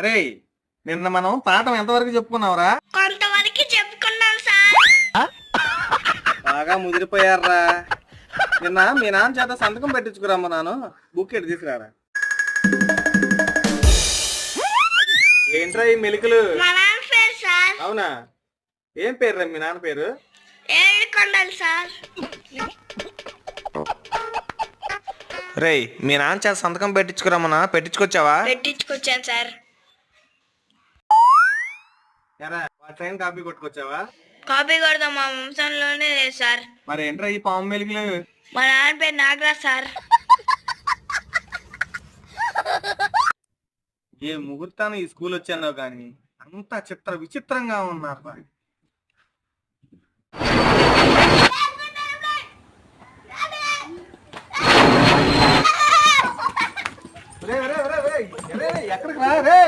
అరే నిన్న మనం పాఠం ఎంతవరకు చెప్పుకున్నావురా? కొంతవరకు చెప్పుకున్నాం సార్. బాగా ముదిరిపోయారా. నిన్న మీ నాన్న చేత సంతకం పెట్టించుకురామ్మా. నాను బుక్ ఎటు తీసుకురారా. ఏంట్రా ఈ మెలికలు? మా నాన్న పేరు సార్. అవునా, ఏం పేరు మీ నాన్న పేరు? ఏడుకొండలు సార్. రేయ్, మీ నాన్న చేత సంతకం పెట్టించుకురామన్నా, పెట్టించుకొచ్చావా? పెట్టించుకొచ్చాను సార్. ట్రైన్ కాపీ కొట్టుకొచ్చావా? కాపీ కొడదాం మా వంశంలోనే లేదు సార్. మరి ఏంట్రా ఈ పాము మెలికలు? మా నాన్న పేరు నాగరాజ్ సార్. ఏ ముహూర్తాన్ని ఈ స్కూల్ వచ్చానో కానీ అంతా చిత్ర విచిత్రంగా ఉన్నారు. ఎక్కడికి రా రే.